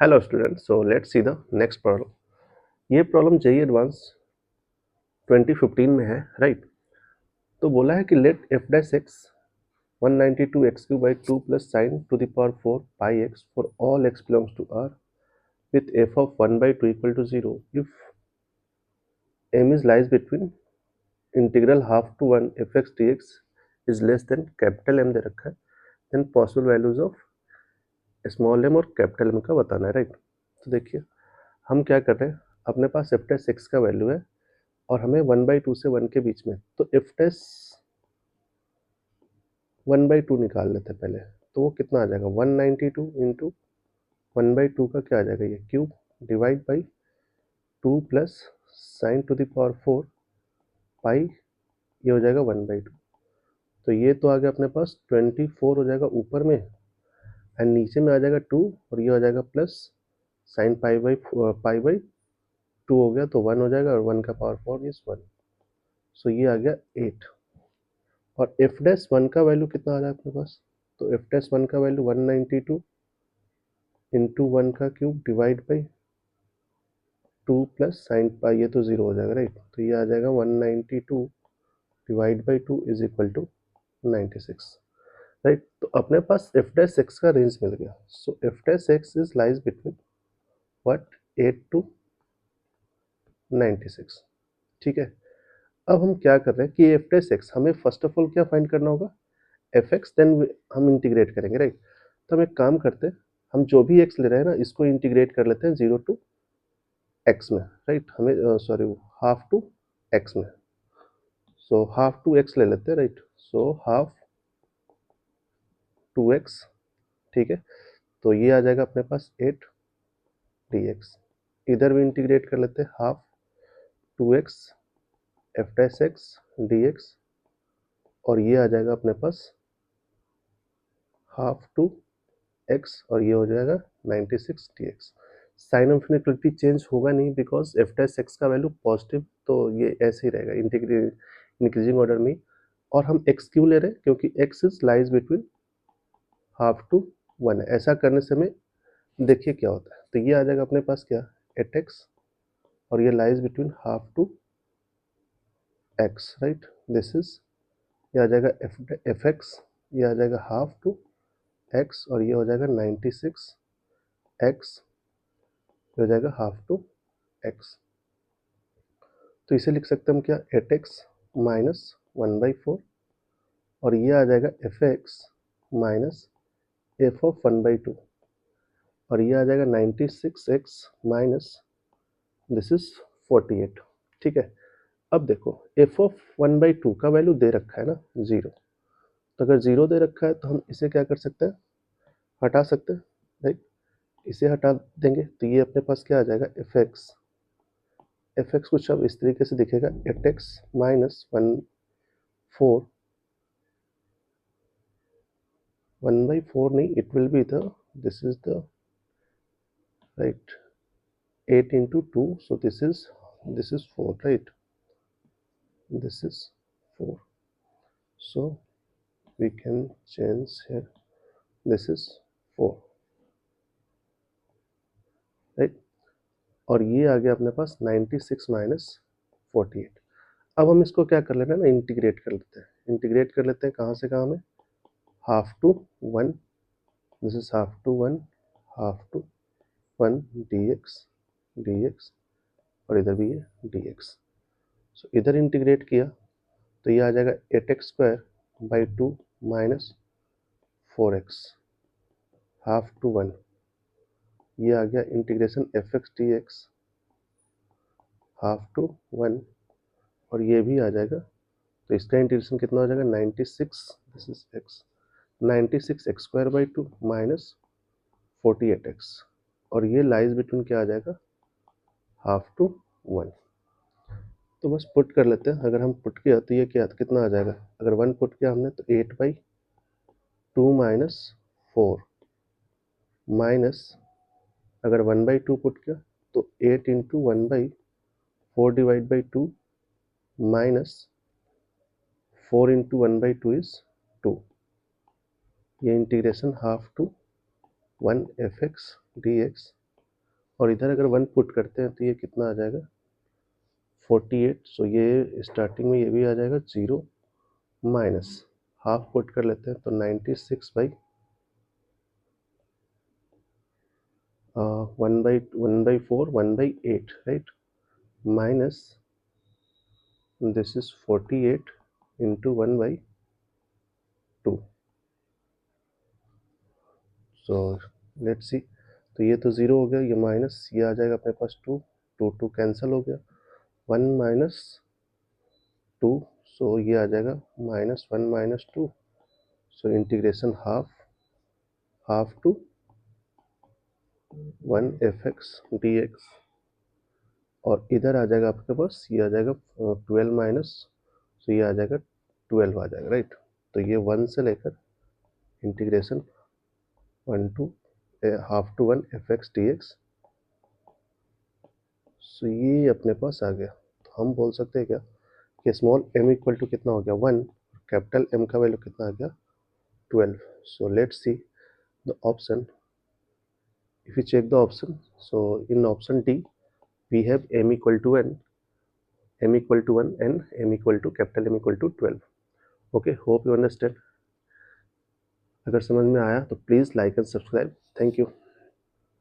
Hello student, so let's see the next problem. ये problem JEE advance 2015 में है, right. तो बोला है कि let F dash x 192 x cube by 2 plus sine to the power 4 pi x for all x belongs to R with f of 1 by 2 equal to 0 if m is lies between integral half to 1 fx dx is less than capital m दे रखा है, then possible values of small m और capital m का बताना है, right. तो देखिए हम क्या कर रहे हैं, अपने पास एफ डैश एक्स का वैल्यू है और हमें 1/2 से 1 के बीच में, तो एफ डैश 1/2 निकाल लेते हैं पहले। तो वो कितना आ जाएगा, 192 इंटू 1/2 का क्या आ जाएगा, ये cube divide by 2 plus sine to the power 4 पाई, ये हो जाएगा 1/2। तो ये तो आ गया अपने पास 24 हो जाएगा ऊपर में, एंड नीचे में आ जाएगा 2, और ये हो जाएगा प्लस साइन पाई बाई 2 हो गया तो 1 हो जाएगा, और 1 का पावर 4 इज 1। सो ये आ गया 8। और एफ डैश 1 का वैल्यू कितना आ रहा है अपने पास, तो एफ डैश 1 का वैल्यू 192 इंटू 1 का cube divide by 2 plus sine pi, ये तो 0 हो जाएगा, राइट। तो ये आ जाएगा 192 divide by 2 is equal to 96, right. तो अपने पास एफ डैश एक्स का रेंज मिल गया। So f dash x is lies between what 8 to 96, ठीक है। अब हम क्या कर रहे हैं कि एफ डैश एक्स हमें फर्स्ट ऑफ ऑल क्या फाइंड करना होगा, एफ एक्स, देन हम इंटीग्रेट करेंगे, राइट। तो हम एक काम करते हैं, हम जो भी एक्स ले रहे हैं ना, इसको इंटीग्रेट कर लेते हैं 0 टू एक्स में, राइट। हमें सॉरी, हाफ टू एक्स में। सो हाफ टू एक्स ले लेते हैं, right. So half to x, ठीक है। तो ये आ जाएगा अपने पास 8 डी एक्स। इधर भी इंटीग्रेट कर लेते हैं, half to x F dash x D x, और ये आ जाएगा अपने पास हाफ टू एक्स, और ये हो जाएगा 96 D X. Sign of inequality change होगा नहीं, बिकॉज एफ डैश एक्स का वैल्यू पॉजिटिव, तो ये ऐसे ही रहेगा इंक्रीजिंग ऑर्डर में। और हम एक्स क्यों ले रहे हैं, क्योंकि X is lies between half to 1 है। ऐसा करने से हमें देखिए क्या होता है, तो ये आ जाएगा अपने पास क्या, 8x, और ये lies between half to X, right. This is, ये आ जाएगा एफ एक्स, ये आ जाएगा हाफ टू एक्स, और ये हो जाएगा 96 एक्स, हो जाएगा हाफ टू एक्स। तो इसे लिख सकते हैं हम क्या, 8x माइनस 1/4, और ये आ जाएगा F x minus F of 1/2, और ये आ जाएगा 96x माइनस दिस इज 48, ठीक है। अब देखो एफ ऑफ 1/2 का वैल्यू दे रखा है ना 0, तो अगर 0 दे रखा है तो हम इसे क्या कर सकते हैं, हटा सकते हैं, राइट। इसे हटा देंगे तो ये अपने पास क्या आ जाएगा, एफ एक्स कुछ अब इस तरीके से दिखेगा, 8x माइनस 1/4, 1/4 नहीं, it will be the, this is the, right, 8 into 2, so this is 4, right, this is 4, so we can change here, this is 4, right। और ये आ गया अपने पास 96 माइनस 48। अब हम इसको क्या कर लेते हैं ना, इंटीग्रेट कर लेते हैं, इंटीग्रेट कर लेते हैं कहाँ से कहाँ में, half to 1, this is half to 1, half to 1 dx, और इधर भी है dx। सो इधर इंटीग्रेट किया तो ये आ जाएगा 8x² by 2 minus 4x half to 1, ये आ गया integration F X D X half to 1, और ये भी आ जाएगा। तो इसका इंटीग्रेशन कितना हो जाएगा, 96, this is x, 96x² by 2 minus 48x, और ये लाइज बिटवीन क्या आ जाएगा, हाफ टू 1। तो बस पुट कर लेते हैं, अगर हम पुट किया तो ये क्या कितना आ जाएगा, अगर 1 पुट किया हमने तो 8/2 माइनस 4 माइनस, अगर 1/2 पुट किया तो 8 into 1/4 divide by 2 minus 4 into 1/2 is 2, ये integration half to 1 F X D x और इधर अगर 1 पुट करते हैं तो ये कितना आ जाएगा 48। सो ये स्टार्टिंग में ये भी आ जाएगा 0 माइनस हाफ पुट कर लेते हैं तो 96/1/4 1/8 right minus this is 48 into 1/2। So let's सी, तो ये तो 0 हो गया, ये माइनस, ये आ जाएगा अपने पास 2, 2 कैंसिल हो गया, 1 माइनस 2, सो ये आ जाएगा -1 minus 2। So integration half to 1 fx dx, और इधर आ जाएगा आपके पास, ये आ जाएगा 12 माइनस, सो ये आ जाएगा 12 आ जाएगा राइट। तो ये 1 से लेकर integration 1 to half to 1 fx dx, so ये अपने पास आ गया। तो हम बोल सकते हैं क्या कि स्मॉल m इक्वल टू कितना हो गया 1, कैपिटल M का वैल्यू कितना आ गया 12। सो let's see the option, if we check the option, so in option D we have m equal to 1 and m equal to capital M equal to 12। okay, hope you understand। अगर समझ में आया तो please like and subscribe. Thank you.